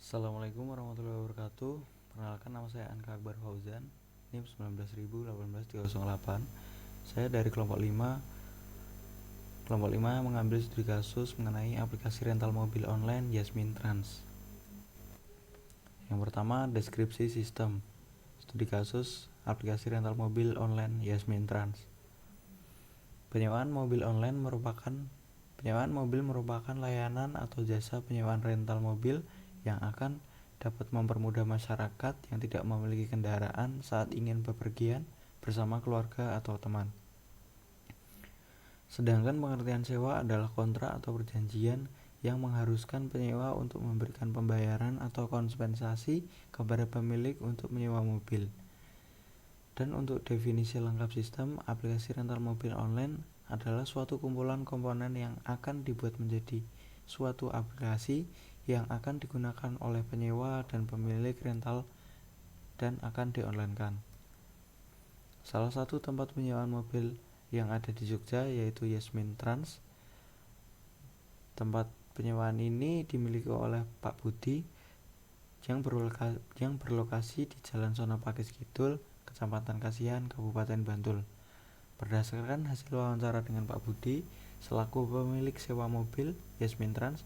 Assalamualaikum warahmatullahi wabarakatuh. Perkenalkan, nama saya Anka Akbar Fauzan, NIM 19.018-308. Saya dari kelompok 5. Kelompok 5 mengambil studi kasus mengenai aplikasi rental mobil online Yasmin Trans. Yang pertama, deskripsi sistem. Studi kasus aplikasi rental mobil online Yasmin Trans. Penyewaan mobil merupakan layanan atau jasa penyewaan rental mobil yang akan dapat mempermudah masyarakat yang tidak memiliki kendaraan saat ingin bepergian bersama keluarga atau teman. Sedangkan pengertian sewa adalah kontrak atau perjanjian yang mengharuskan penyewa untuk memberikan pembayaran atau kompensasi kepada pemilik untuk menyewa mobil. Dan untuk definisi lengkap sistem, aplikasi rental mobil online adalah suatu kumpulan komponen yang akan dibuat menjadi suatu aplikasi yang akan digunakan oleh penyewa dan pemilik rental dan akan di-online-kan. Salah satu tempat penyewaan mobil yang ada di Jogja yaitu Yasmin Trans. Tempat penyewaan ini dimiliki oleh Pak Budi yang berlokasi di Jalan Sonopakis Kidul, Kecamatan Kasihan, Kabupaten Bantul. Berdasarkan hasil wawancara dengan Pak Budi selaku pemilik sewa mobil Yasmin Trans,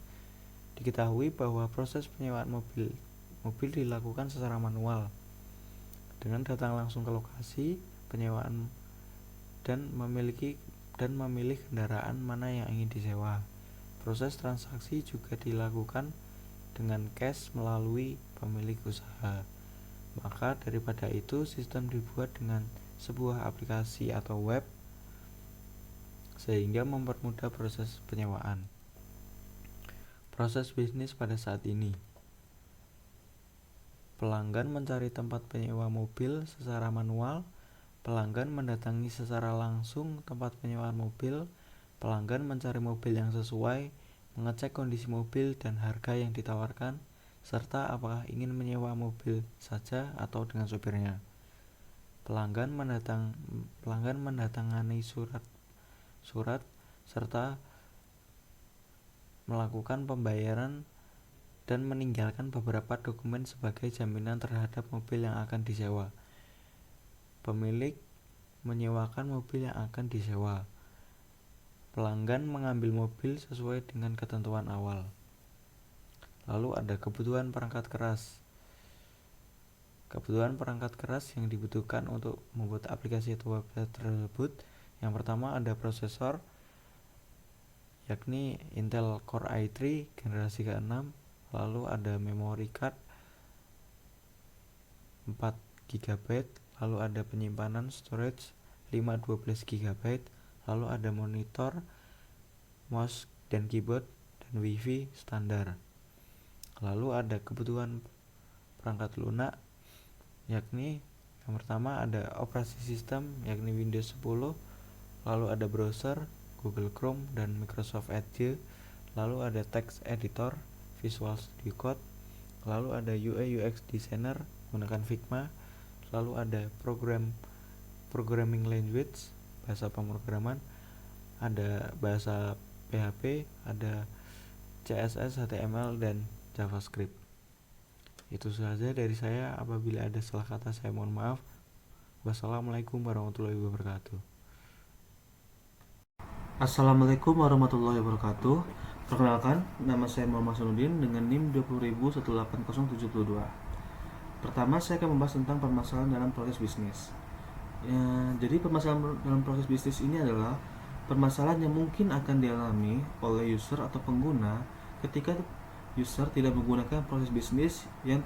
diketahui bahwa proses penyewaan mobil dilakukan secara manual dengan datang langsung ke lokasi penyewaan dan memilih kendaraan mana yang ingin disewa. Proses transaksi juga dilakukan dengan cash melalui pemilik usaha. Maka daripada itu, sistem dibuat dengan sebuah aplikasi atau web sehingga mempermudah proses penyewaan. Proses bisnis pada saat ini, pelanggan mencari tempat penyewa mobil secara manual, pelanggan mendatangi secara langsung tempat penyewaan mobil, pelanggan mencari mobil yang sesuai, mengecek kondisi mobil dan harga yang ditawarkan, serta apakah ingin menyewa mobil saja atau dengan sopirnya. Pelanggan mendatangani surat serta melakukan pembayaran dan meninggalkan beberapa dokumen sebagai jaminan terhadap mobil yang akan disewa. Pemilik menyewakan mobil yang akan disewa. Pelanggan mengambil mobil sesuai dengan ketentuan awal. Lalu ada kebutuhan perangkat keras. Kebutuhan perangkat keras yang dibutuhkan untuk membuat aplikasi atau website tersebut, yang pertama ada prosesor, yakni Intel Core i3 generasi ke-6, lalu ada memory card 4 GB, lalu ada penyimpanan storage 512 GB, lalu ada monitor, mouse dan keyboard, dan wifi standar. Lalu ada kebutuhan perangkat lunak, yakni yang pertama ada operasi sistem yakni Windows 10, lalu ada browser Google Chrome dan Microsoft Edge, lalu ada text editor Visual Studio Code, lalu ada UI UX designer menggunakan Figma, lalu ada programming language, bahasa pemrograman, ada bahasa PHP, ada CSS, HTML dan JavaScript. Itu saja dari saya. Apabila ada salah kata saya mohon maaf. Wassalamualaikum warahmatullahi wabarakatuh. Assalamualaikum warahmatullahi wabarakatuh. Perkenalkan, nama saya Muhammad Sanudin dengan NIM 20.018-072. Pertama, saya akan membahas tentang permasalahan dalam proses bisnis. Jadi permasalahan dalam proses bisnis ini adalah permasalahan yang mungkin akan dialami oleh user atau pengguna ketika user tidak menggunakan proses bisnis yang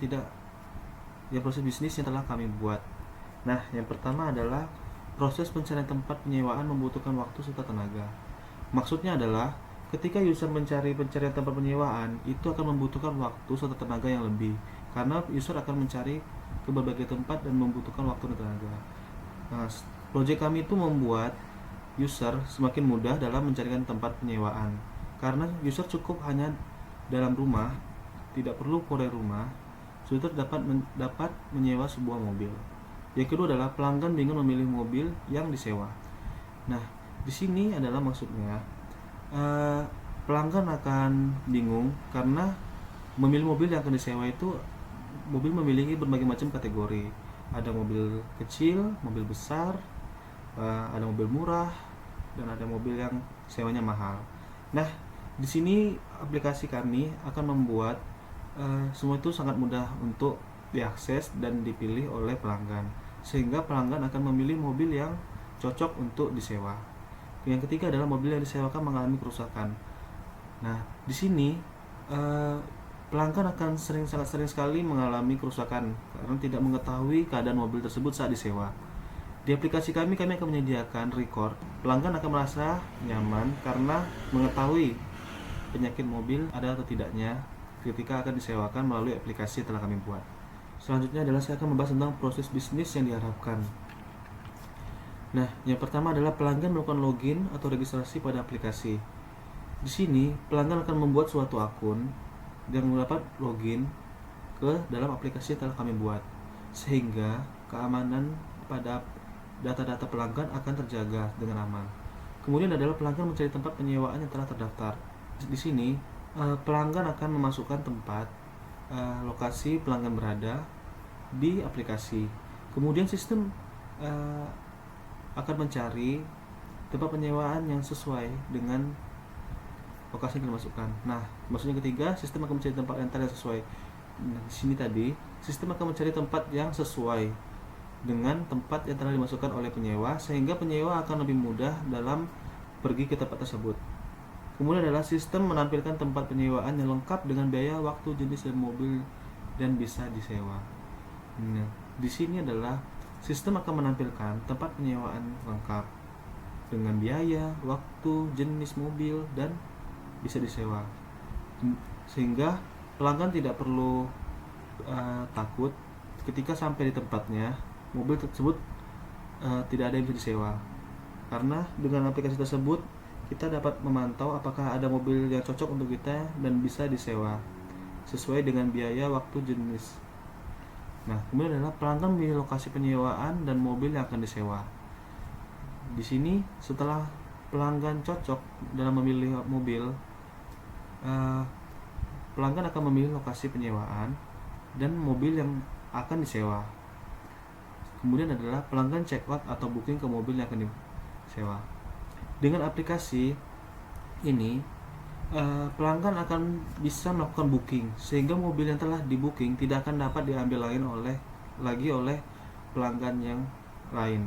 telah kami buat. Nah, yang pertama adalah proses pencarian tempat penyewaan membutuhkan waktu serta tenaga. Maksudnya adalah ketika user pencarian tempat penyewaan itu akan membutuhkan waktu serta tenaga yang lebih, karena user akan mencari ke berbagai tempat dan membutuhkan waktu dan tenaga. Nah, proyek kami itu membuat user semakin mudah dalam mencarikan tempat penyewaan, karena user cukup hanya dalam rumah, tidak perlu keluar rumah, sudah dapat menyewa sebuah mobil. Yang kedua adalah pelanggan bingung memilih mobil yang disewa. Nah, di sini adalah maksudnya pelanggan akan bingung karena Memilih mobil yang akan disewa itu, mobil memiliki berbagai macam kategori. Ada mobil kecil, mobil besar, ada mobil murah, dan ada mobil yang sewanya mahal. Nah, di sini aplikasi kami akan membuat semua itu sangat mudah untuk diakses dan dipilih oleh pelanggan, sehingga pelanggan akan memilih mobil yang cocok untuk disewa. Yang ketiga adalah mobil yang disewakan mengalami kerusakan. Nah, di sini pelanggan akan sangat sering sekali mengalami kerusakan karena tidak mengetahui keadaan mobil tersebut saat disewa. Di aplikasi kami akan menyediakan record. Pelanggan akan merasa nyaman karena mengetahui penyakit mobil ada atau tidaknya ketika akan disewakan melalui aplikasi yang telah kami buat. Selanjutnya adalah saya akan membahas tentang proses bisnis yang diharapkan. Nah, yang pertama adalah pelanggan melakukan login atau registrasi pada aplikasi. Di sini, pelanggan akan membuat suatu akun dan mendapat login ke dalam aplikasi yang telah kami buat, sehingga keamanan pada data-data pelanggan akan terjaga dengan aman. Kemudian adalah pelanggan mencari tempat penyewaan yang telah terdaftar. Di sini, pelanggan akan memasukkan tempat lokasi pelanggan berada di aplikasi. Kemudian sistem akan mencari tempat penyewaan yang sesuai dengan lokasi yang dimasukkan. Nah, maksudnya ketiga, sistem akan mencari tempat rental yang sesuai. Nah, di sini tadi, sistem akan mencari tempat yang sesuai dengan tempat yang telah dimasukkan oleh penyewa, sehingga penyewa akan lebih mudah dalam pergi ke tempat tersebut. Kemudian adalah sistem menampilkan tempat penyewaan yang lengkap dengan biaya, waktu, jenis dan mobil dan bisa disewa. Nah, di sini adalah sistem akan menampilkan tempat penyewaan lengkap dengan biaya, waktu, jenis mobil dan bisa disewa, sehingga pelanggan tidak perlu takut ketika sampai di tempatnya mobil tersebut tidak ada yang bisa disewa, karena dengan aplikasi tersebut kita dapat memantau apakah ada mobil yang cocok untuk kita dan bisa disewa sesuai dengan biaya, waktu, jenis. Nah, kemudian adalah pelanggan memilih lokasi penyewaan dan mobil yang akan disewa. Di sini setelah pelanggan cocok dalam memilih mobil, pelanggan akan memilih lokasi penyewaan dan mobil yang akan disewa. Kemudian adalah pelanggan check out atau booking ke mobil yang akan disewa. Dengan aplikasi ini, pelanggan akan bisa melakukan booking, sehingga mobil yang telah di booking tidak akan dapat diambil lagi oleh pelanggan yang lain.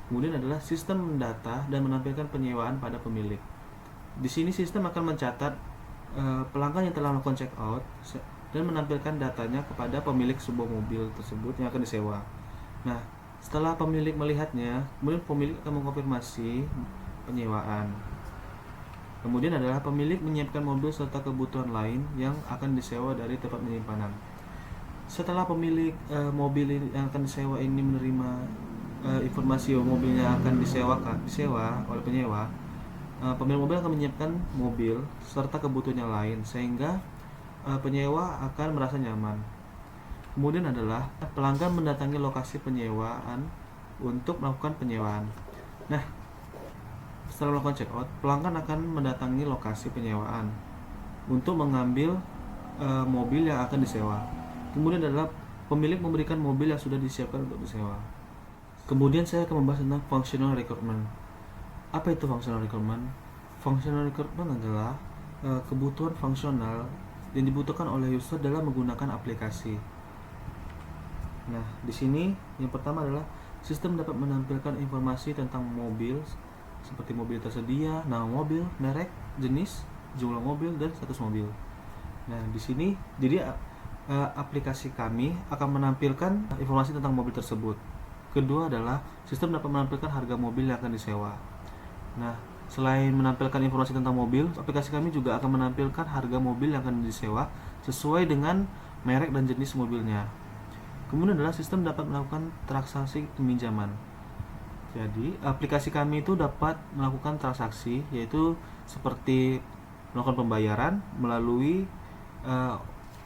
Kemudian adalah sistem mendata dan menampilkan penyewaan pada pemilik. Di sini sistem akan mencatat pelanggan yang telah melakukan check out dan menampilkan datanya kepada pemilik sebuah mobil tersebut yang akan disewa. Nah, setelah pemilik melihatnya, kemudian pemilik akan mengkonfirmasi penyewaan. Kemudian adalah pemilik menyiapkan mobil serta kebutuhan lain yang akan disewa dari tempat penyimpanan. Setelah pemilik mobil yang akan disewa ini menerima informasi mobilnya akan disewa oleh penyewa, pemilik mobil akan menyiapkan mobil serta kebutuhan yang lain, sehingga penyewa akan merasa nyaman. Kemudian adalah pelanggan mendatangi lokasi penyewaan untuk melakukan penyewaan. Nah, setelah melakukan check out, pelanggan akan mendatangi lokasi penyewaan untuk mengambil mobil yang akan disewa. Kemudian adalah pemilik memberikan mobil yang sudah disiapkan untuk disewa. Kemudian saya akan membahas tentang functional requirement. Apa itu functional requirement? Functional requirement adalah kebutuhan fungsional yang dibutuhkan oleh user dalam menggunakan aplikasi. Nah, di sini yang pertama adalah sistem dapat menampilkan informasi tentang mobil seperti mobil tersedia, nama mobil, merek, jenis, jumlah mobil dan status mobil. Nah, di sini jadi aplikasi kami akan menampilkan informasi tentang mobil tersebut. Kedua adalah sistem dapat menampilkan harga mobil yang akan disewa. Nah, selain menampilkan informasi tentang mobil, aplikasi kami juga akan menampilkan harga mobil yang akan disewa sesuai dengan merek dan jenis mobilnya. Kemudian adalah sistem dapat melakukan transaksi peminjaman. Jadi, aplikasi kami itu dapat melakukan transaksi, yaitu seperti melakukan pembayaran melalui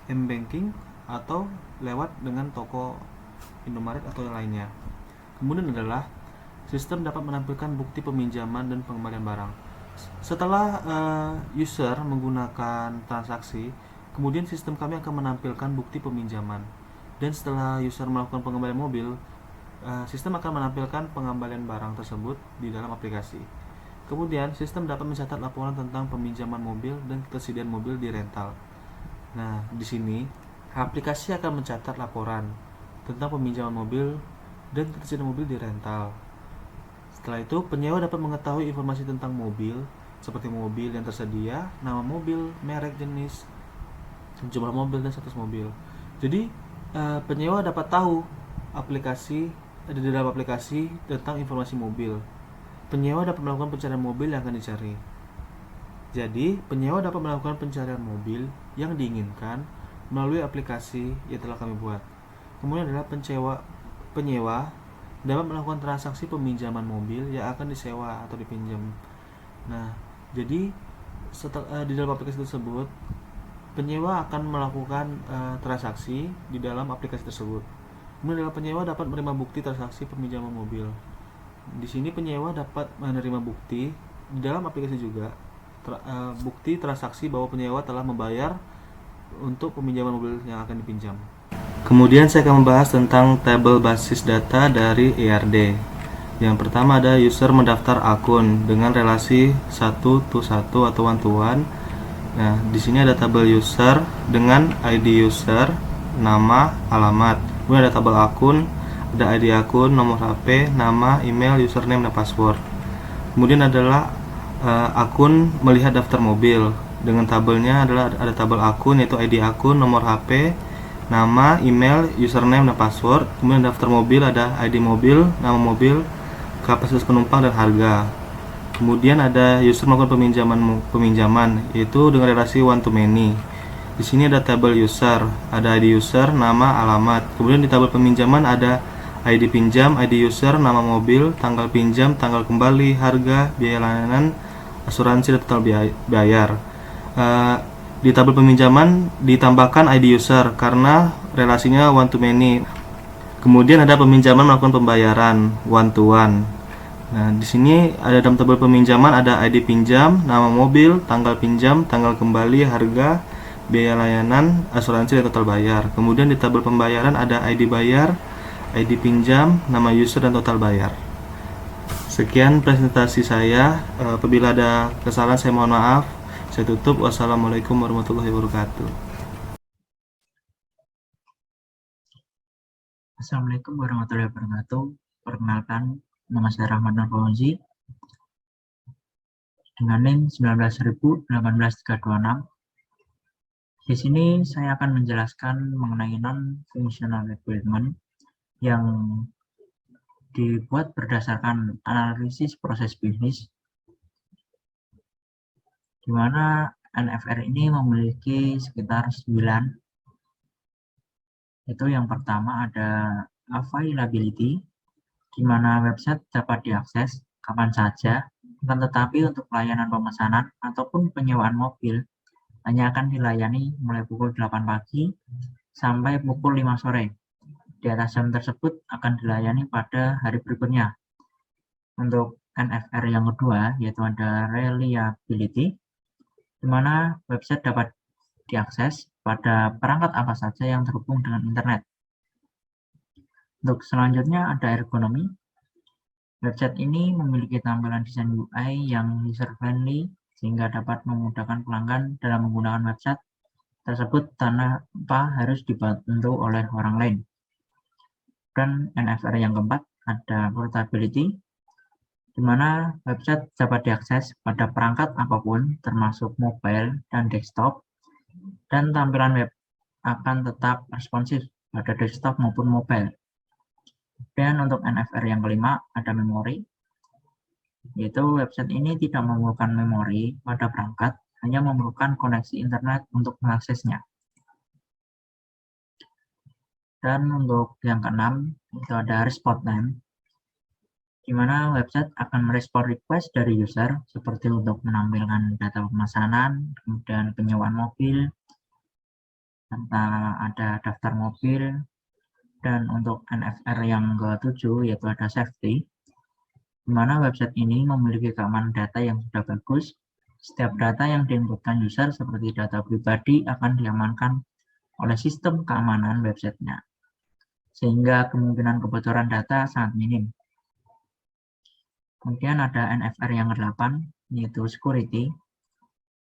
m-banking atau lewat dengan toko Indomaret atau yang lainnya. Kemudian adalah sistem dapat menampilkan bukti peminjaman dan pengembalian barang. Setelah user menggunakan transaksi, Kemudian sistem kami akan menampilkan bukti peminjaman. Dan setelah user melakukan pengembalian mobil, sistem akan menampilkan pengembalian barang tersebut di dalam aplikasi. Kemudian, sistem dapat mencatat laporan tentang peminjaman mobil dan ketersediaan mobil di rental. Nah, di sini aplikasi akan mencatat laporan tentang peminjaman mobil dan ketersediaan mobil di rental. Setelah itu, penyewa dapat mengetahui informasi tentang mobil, seperti mobil yang tersedia, nama mobil, merek, jenis, jumlah mobil, dan status mobil. Jadi, penyewa dapat tahu di dalam aplikasi tentang informasi mobil. Penyewa dapat melakukan pencarian mobil yang akan dicari. Jadi, penyewa dapat melakukan pencarian mobil yang diinginkan melalui aplikasi yang telah kami buat. Kemudian adalah penyewa dapat melakukan transaksi peminjaman mobil yang akan disewa atau dipinjam. Nah, jadi di dalam aplikasi tersebut, penyewa akan melakukan transaksi di dalam aplikasi tersebut. Kemudian adalah penyewa dapat menerima bukti transaksi peminjaman mobil. Di sini penyewa dapat menerima bukti di dalam aplikasi juga, bukti transaksi bahwa penyewa telah membayar untuk peminjaman mobil yang akan dipinjam. Kemudian saya akan membahas tentang tabel basis data dari ERD. Yang pertama ada user mendaftar akun dengan relasi 1-to-1 atau one-to-one. Nah, di sini ada tabel user dengan ID user, nama, alamat. Kemudian ada tabel akun, ada ID akun, nomor HP, nama, email, username, dan password. Kemudian adalah akun melihat daftar mobil. Dengan tabelnya adalah ada tabel akun, yaitu ID akun, nomor HP, nama, email, username, dan password. Kemudian daftar mobil ada ID mobil, nama mobil, kapasitas penumpang, dan harga. Kemudian ada user melakukan peminjaman, yaitu dengan relasi one to many. Di sini ada tabel user, ada ID user, nama, alamat. Kemudian di tabel peminjaman ada ID pinjam, ID user, nama mobil, tanggal pinjam, tanggal kembali, harga, biaya layanan, asuransi, dan total bayar. Di tabel peminjaman ditambahkan ID user karena relasinya one to many. Kemudian ada peminjaman melakukan pembayaran one to one. Nah, di sini ada dalam tabel peminjaman ada ID pinjam, nama mobil, tanggal pinjam, tanggal kembali, harga, biaya layanan, asuransi, dan total bayar. Kemudian di tabel pembayaran ada ID bayar, ID pinjam, nama user, dan total bayar. Sekian presentasi saya. Apabila ada kesalahan saya mohon maaf. Saya tutup. Wassalamualaikum warahmatullahi wabarakatuh. Assalamualaikum warahmatullahi wabarakatuh. Perkenalkan, nama saya Rahmat Nur Fauzi dengan NIM 19.18326. Di sini saya akan menjelaskan mengenai non-functional requirement yang dibuat berdasarkan analisis proses bisnis, di mana NFR ini memiliki sekitar 9. Itu yang pertama ada availability, di mana website dapat diakses kapan saja, akan tetapi untuk pelayanan pemesanan ataupun penyewaan mobil hanya akan dilayani mulai pukul 8 pagi sampai pukul 5 sore. Di atas jam tersebut akan dilayani pada hari berikutnya. Untuk NFR yang kedua yaitu ada reliability, di mana website dapat diakses pada perangkat apa saja yang terhubung dengan internet. Untuk selanjutnya ada ergonomi. Website ini memiliki tampilan desain UI yang user-friendly sehingga dapat memudahkan pelanggan dalam menggunakan website tersebut tanpa harus dibantu oleh orang lain. Dan NFR yang keempat ada portability, di mana website dapat diakses pada perangkat apapun termasuk mobile dan desktop, dan tampilan web akan tetap responsif pada desktop maupun mobile. Dan untuk NFR yang kelima ada memori, yaitu website ini tidak memerlukan memori pada perangkat, hanya memerlukan koneksi internet untuk mengaksesnya. Dan untuk yang keenam itu ada response time, di mana website akan merespon request dari user seperti untuk menampilkan data pemesanan, kemudian penyewaan mobil, serta ada daftar mobil. Dan untuk NFR yang ke-7 yaitu ada safety, di mana website ini memiliki keamanan data yang sudah bagus Setiap data yang diinputkan user seperti data pribadi akan diamankan oleh sistem keamanan websitenya, sehingga kemungkinan kebocoran data sangat minim. Kemudian ada NFR yang ke-8, yaitu security,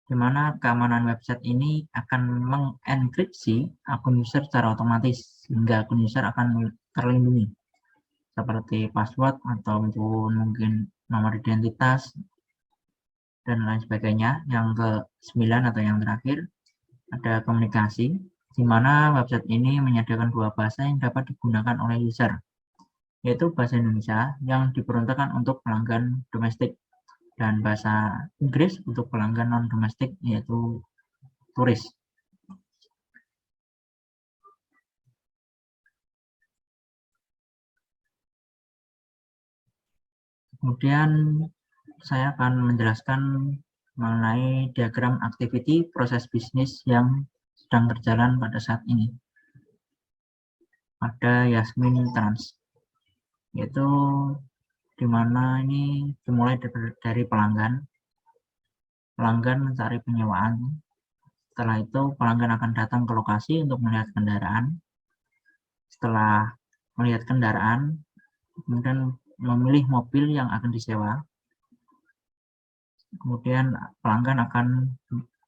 di mana keamanan website ini akan mengenkripsi akun user secara otomatis, sehingga akun user akan terlindungi, seperti password ataupun mungkin nomor identitas, dan lain sebagainya. Yang ke-9 atau yang terakhir, ada komunikasi, di mana website ini menyediakan 2 bahasa yang dapat digunakan oleh user, yaitu bahasa Indonesia yang diperuntukkan untuk pelanggan domestik dan bahasa Inggris untuk pelanggan non-domestik, yaitu turis. Kemudian saya akan menjelaskan mengenai diagram activity proses bisnis yang sedang berjalan pada saat ini. Ada Yasmin Trans, yaitu dimana ini dimulai dari pelanggan mencari penyewaan. Setelah itu pelanggan akan datang ke lokasi untuk melihat kendaraan. Setelah melihat kendaraan, kemudian memilih mobil yang akan disewa. Kemudian pelanggan akan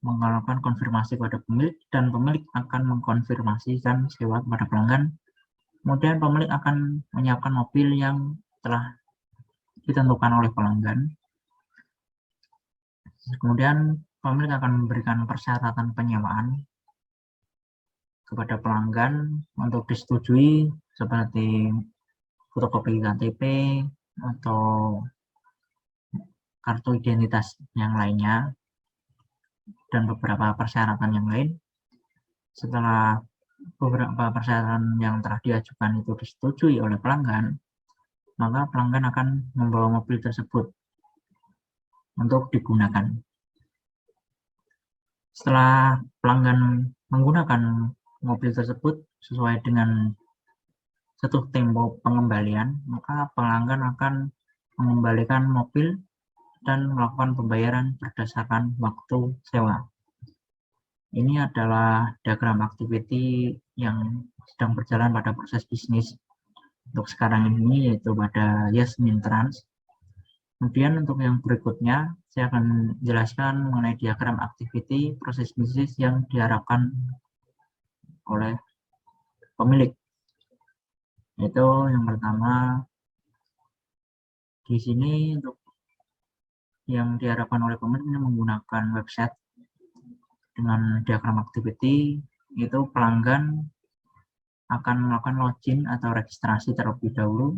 melakukan konfirmasi kepada pemilik, dan pemilik akan mengkonfirmasikan sewa kepada pelanggan. Kemudian pemilik akan menyiapkan mobil yang telah ditentukan oleh pelanggan. Kemudian pemilik akan memberikan persyaratan penyewaan kepada pelanggan untuk disetujui, seperti fotokopi KTP atau kartu identitas yang lainnya, dan beberapa persyaratan yang lain. Setelah beberapa persyaratan yang telah diajukan itu disetujui oleh pelanggan, maka pelanggan akan membawa mobil tersebut untuk digunakan. Setelah pelanggan menggunakan mobil tersebut sesuai dengan jatuh tempo pengembalian, maka pelanggan akan mengembalikan mobil dan melakukan pembayaran berdasarkan waktu sewa. Ini adalah diagram activity yang sedang berjalan pada proses bisnis untuk sekarang ini, yaitu pada Yasmin Trans. Kemudian untuk yang berikutnya, saya akan menjelaskan mengenai diagram activity proses bisnis yang diharapkan oleh pemilik. Yaitu yang pertama, di sini untuk yang diharapkan oleh pemilik ini menggunakan website dengan diagram activity, itu pelanggan akan melakukan login atau registrasi terlebih dahulu.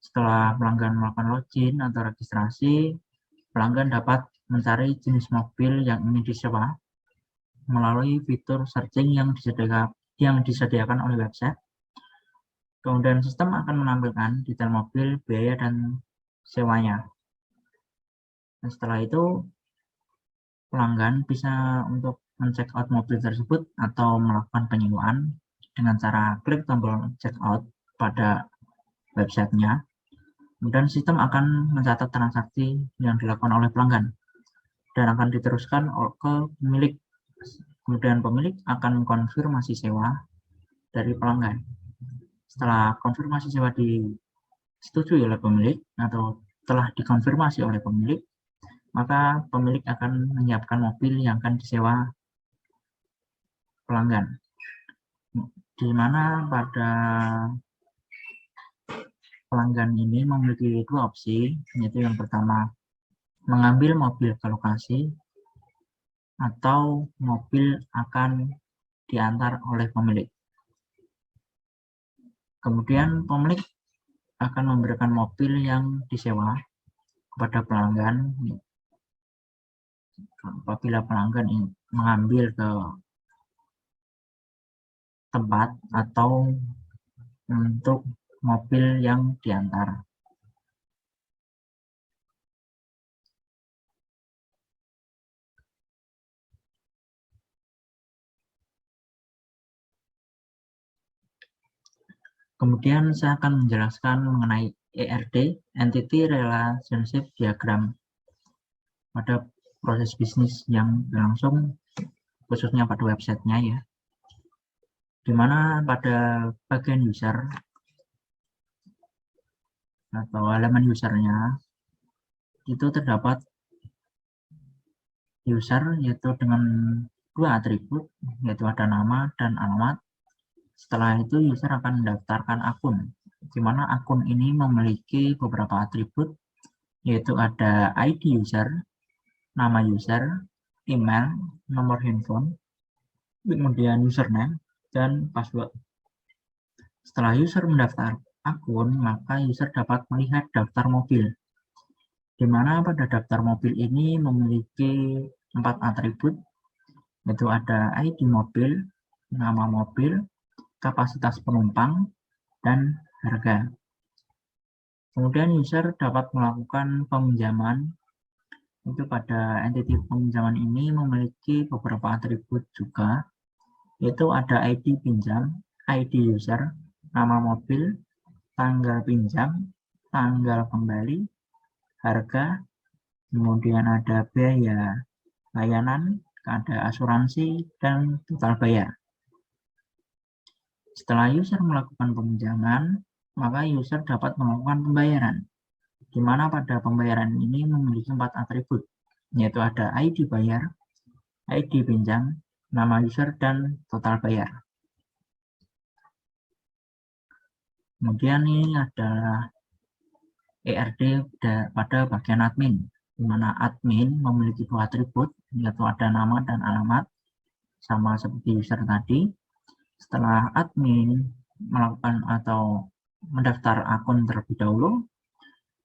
Setelah pelanggan melakukan login atau registrasi, pelanggan dapat mencari jenis mobil yang ingin disewa melalui fitur searching yang disediakan oleh website. Kemudian sistem akan menampilkan detail mobil, biaya, dan sewanya. Dan setelah itu pelanggan bisa untuk men-check out mobil tersebut atau melakukan penyewaan dengan cara klik tombol check out pada websitenya. Kemudian sistem akan mencatat transaksi yang dilakukan oleh pelanggan dan akan diteruskan ke pemilik. Kemudian pemilik akan mengkonfirmasi sewa dari pelanggan. Setelah konfirmasi sewa disetujui oleh pemilik atau telah dikonfirmasi oleh pemilik, maka pemilik akan menyiapkan mobil yang akan disewa pelanggan. Di mana pada pelanggan ini memiliki 2 opsi, yaitu yang pertama mengambil mobil ke lokasi atau mobil akan diantar oleh pemilik. Kemudian pemilik akan memberikan mobil yang disewa kepada pelanggan apabila pelanggan mengambil ke tempat atau untuk mobil yang diantar. Kemudian saya akan menjelaskan mengenai ERD, Entity Relationship Diagram. Pada proses bisnis yang berlangsung khususnya pada websitenya ya, dimana pada bagian user atau halaman usernya itu terdapat user yaitu dengan dua atribut, yaitu ada nama dan alamat. Setelah itu user akan mendaftarkan akun, di mana akun ini memiliki beberapa atribut, yaitu ada ID user, nama user, email, nomor handphone, kemudian username, dan password. Setelah user mendaftar akun, maka user dapat melihat daftar mobil, di mana pada daftar mobil ini memiliki 4 atribut, yaitu ada ID mobil, nama mobil, kapasitas penumpang, dan harga. Kemudian user dapat melakukan peminjaman. Itu pada entity peminjaman ini memiliki beberapa atribut juga, yaitu ada ID pinjam, ID user, nama mobil, tanggal pinjam, tanggal kembali, harga, kemudian ada biaya layanan, ada asuransi, dan total bayar. Setelah user melakukan peminjaman, maka user dapat melakukan pembayaran, di mana pada pembayaran ini memiliki 4 atribut, yaitu ada ID bayar, ID pinjam, nama user, dan total bayar. Kemudian ini adalah ERD pada bagian admin, di mana admin memiliki 2 atribut, yaitu ada nama dan alamat, sama seperti user tadi. Setelah admin melakukan atau mendaftar akun terlebih dahulu,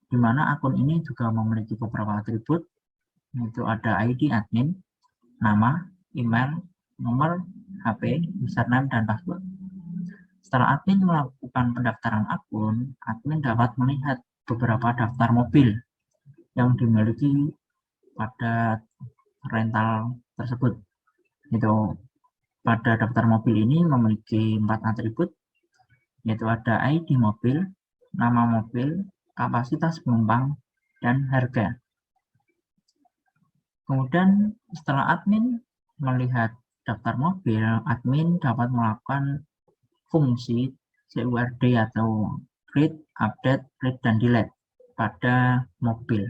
di mana akun ini juga memiliki beberapa atribut, yaitu ada ID admin, nama, email, nomor HP, username, dan password. Setelah admin melakukan pendaftaran akun, admin dapat melihat beberapa daftar mobil yang dimiliki pada rental tersebut. Itu pada daftar mobil ini memiliki 4 atribut, yaitu ada ID mobil, nama mobil, kapasitas penumpang, dan harga. Kemudian setelah admin melihat daftar mobil, admin dapat melakukan fungsi CURD atau create, update, read, dan delete pada mobil,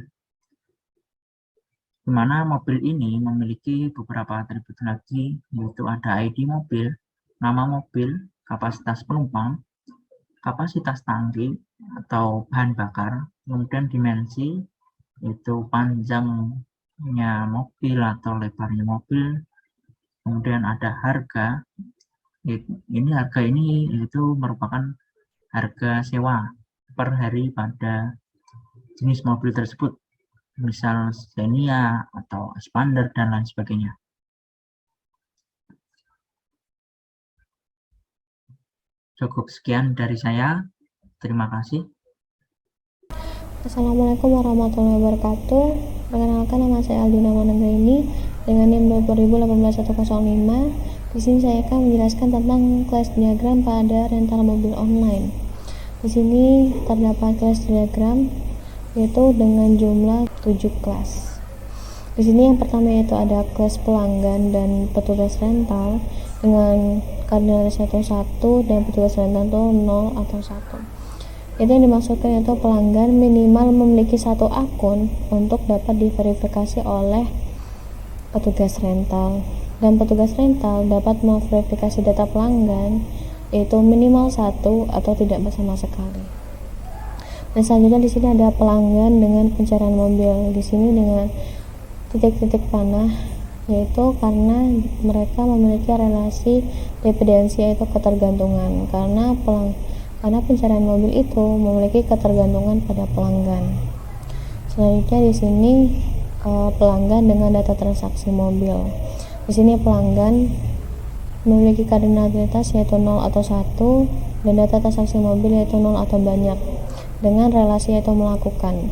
di mana mobil ini memiliki beberapa atribut lagi, yaitu ada ID mobil, nama mobil, kapasitas penumpang, kapasitas tangki atau bahan bakar, kemudian dimensi, yaitu panjangnya mobil atau lebarnya mobil, kemudian ada harga. Ini harga ini itu merupakan harga sewa per hari pada jenis mobil tersebut, misal Xenia atau Expander dan lain sebagainya. Cukup sekian dari saya. Terima kasih. Assalamualaikum warahmatullahi wabarakatuh. Perkenalkan, nama saya Aldina Manenggaini dengan NIM 2018-105. Di sini saya akan menjelaskan tentang kelas diagram pada rental mobil online. Di sini terdapat kelas diagram yaitu dengan jumlah 7 kelas. Di sini yang pertama yaitu ada kelas pelanggan dan petugas rental dengan kardinalitas 1 dan petugas rental itu 0 atau 1. Itu yang dimaksudkan yaitu pelanggan minimal memiliki 1 akun untuk dapat diverifikasi oleh petugas rental, dan petugas rental dapat memverifikasi data pelanggan yaitu minimal 1 atau tidak sama sekali. Dan selanjutnya di sini ada pelanggan dengan pencarian mobil. Di sini dengan titik-titik panah, yaitu karena mereka memiliki relasi dependensi yaitu ketergantungan, karena pencarian mobil itu memiliki ketergantungan pada pelanggan. Selanjutnya di sini pelanggan dengan data transaksi mobil. Di sini pelanggan memiliki kardinalitas yaitu 0 atau 1 dan data transaksi mobil yaitu 0 atau banyak dengan relasi yaitu melakukan.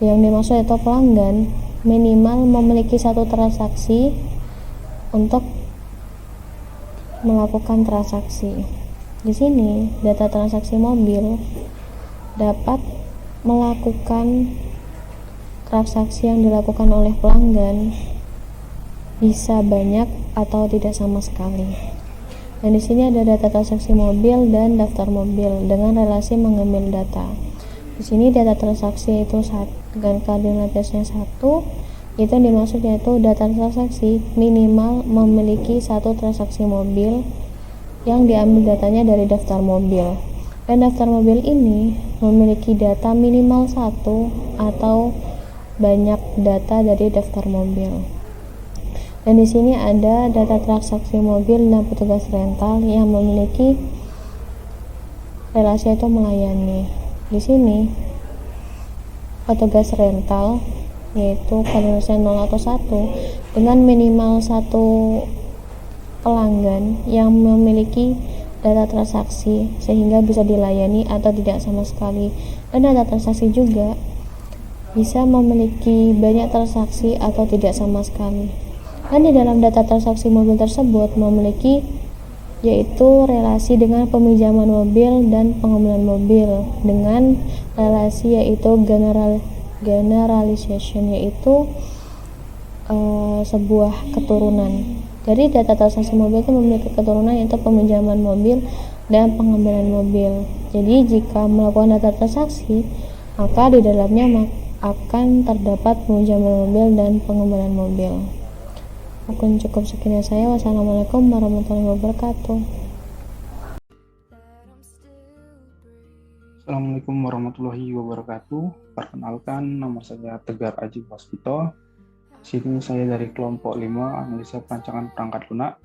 Yang dimaksud yaitu pelanggan minimal memiliki 1 transaksi untuk melakukan transaksi. Di sini data transaksi mobil dapat melakukan transaksi yang dilakukan oleh pelanggan bisa banyak atau tidak sama sekali. Dan di sini ada data transaksi mobil dan daftar mobil dengan relasi mengambil data. Di sini data transaksi itu dengan koordinatnya 1, itu yang dimaksud yaitu data transaksi minimal memiliki satu transaksi mobil yang diambil datanya dari daftar mobil. Dan daftar mobil ini memiliki data minimal 1 atau banyak data dari daftar mobil. Dan di sini ada data transaksi mobil dan petugas rental yang memiliki relasi itu melayani. Di sini petugas rental yaitu koordinasi 0 atau 1 dengan minimal 1 pelanggan yang memiliki data transaksi sehingga bisa dilayani atau tidak sama sekali. Dan data transaksi juga bisa memiliki banyak transaksi atau tidak sama sekali. Dan di dalam data transaksi mobil tersebut memiliki yaitu relasi dengan peminjaman mobil dan pengembalian mobil dengan relasi yaitu generalization yaitu sebuah keturunan. Jadi data transaksi mobil itu memiliki keturunan yaitu peminjaman mobil dan pengembalian mobil. Jadi jika melakukan data transaksi maka di dalamnya akan terdapat peminjaman mobil dan pengembalian mobil. Cukup sekian dari saya. Wassalamualaikum warahmatullahi wabarakatuh. Assalamualaikum warahmatullahi wabarakatuh. Perkenalkan, nama saya Tegar Aji Waskito. Sini saya dari kelompok 5 analisa perancangan perangkat lunak.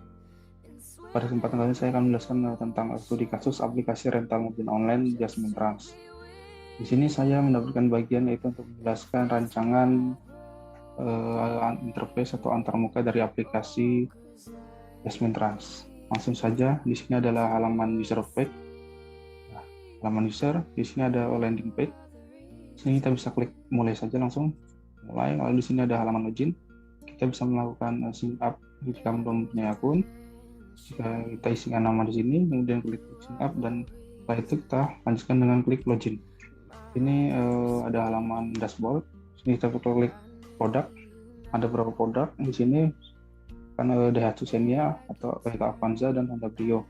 Pada kesempatan kali ini saya akan menjelaskan tentang studi kasus aplikasi rental mobil online Jasmine Trans. Di sini saya mendapatkan bagian yaitu untuk menjelaskan rancangan interface atau antarmuka dari aplikasi Jasmine Trans. Langsung saja, di sini adalah halaman user page. Nah, halaman user, di sini ada landing page. Di sini kita bisa klik mulai saja langsung. Mulai, lalu di sini ada halaman login. Kita bisa melakukan sign up jika belum punya akun. Jika kita isikan nama di sini, kemudian klik sign up dan setelah itu kita lanjutkan dengan klik login. Ini ada halaman dashboard. Sini kita klik produk, ada beberapa produk di sini kan Daihatsu Xenia atau Toyota Avanza dan Honda Brio.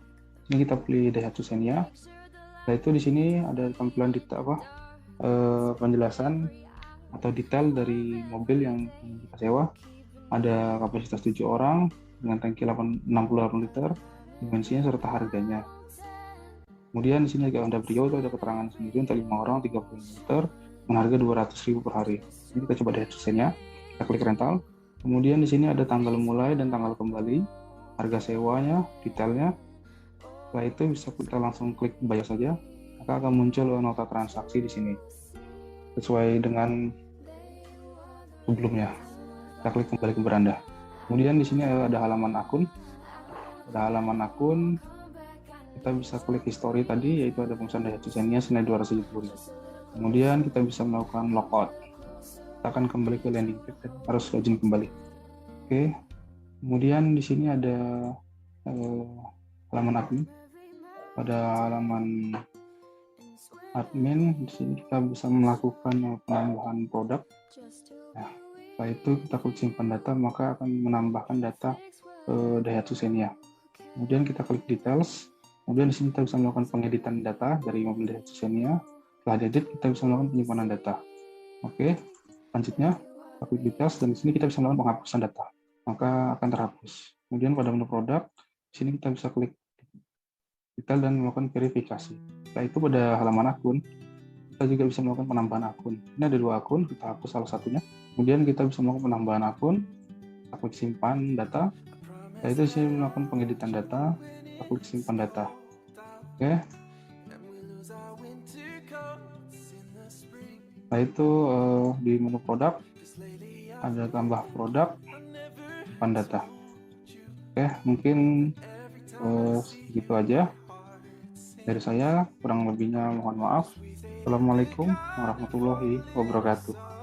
Ini kita pilih Daihatsu Xenia. Setelah itu di sini ada tampilan penjelasan atau detail dari mobil yang kita sewa. Ada kapasitas 7 orang dengan tangki 68 liter, dimensinya serta harganya. Kemudian di sini ada Honda Brio, itu ada keterangan sendiri untuk 5 orang 30 liter dengan harga 200.000 per hari. Ini kita coba Daihatsu Xenia, kita klik rental. Kemudian di sini ada tanggal mulai dan tanggal kembali, harga sewanya, detailnya. Setelah itu bisa kita langsung klik bayar saja, maka akan muncul nota transaksi di sini sesuai dengan sebelumnya. Kita klik kembali ke beranda. Kemudian di sini ada halaman akun. Ada halaman akun, kita bisa klik history tadi, yaitu ada pemesanan Daihatsu Xenia senilai 270.000. Kemudian kita bisa melakukan logout. Kita akan kembali ke landing page dan harus login kembali. Oke. Kemudian di sini ada halaman admin. Pada halaman admin di sini kita bisa melakukan penambahan produk. Nah, setelah itu kita klik simpan data, maka akan menambahkan data Daihatsu Xenia. Kemudian kita klik details. Kemudian di sini kita bisa melakukan pengeditan data dari mobil Daihatsu Xenia. Setelah diedit, kita bisa melakukan penyimpanan data. Oke, selanjutnya kita klik details dan di sini kita bisa melakukan penghapusan data, maka akan terhapus. Kemudian pada menu produk, di sini kita bisa klik detail dan melakukan verifikasi. Setelah itu pada halaman akun, kita juga bisa melakukan penambahan akun. Ini ada 2 akun, kita hapus salah satunya. Kemudian kita bisa melakukan penambahan akun, kita klik simpan data. Setelah itu di sini melakukan pengeditan data, kita klik simpan data. Oke. Setelah itu di menu produk ada tambah produk, simpan data. Oke, mungkin segitu aja dari saya, kurang lebihnya mohon maaf. Assalamualaikum warahmatullahi wabarakatuh.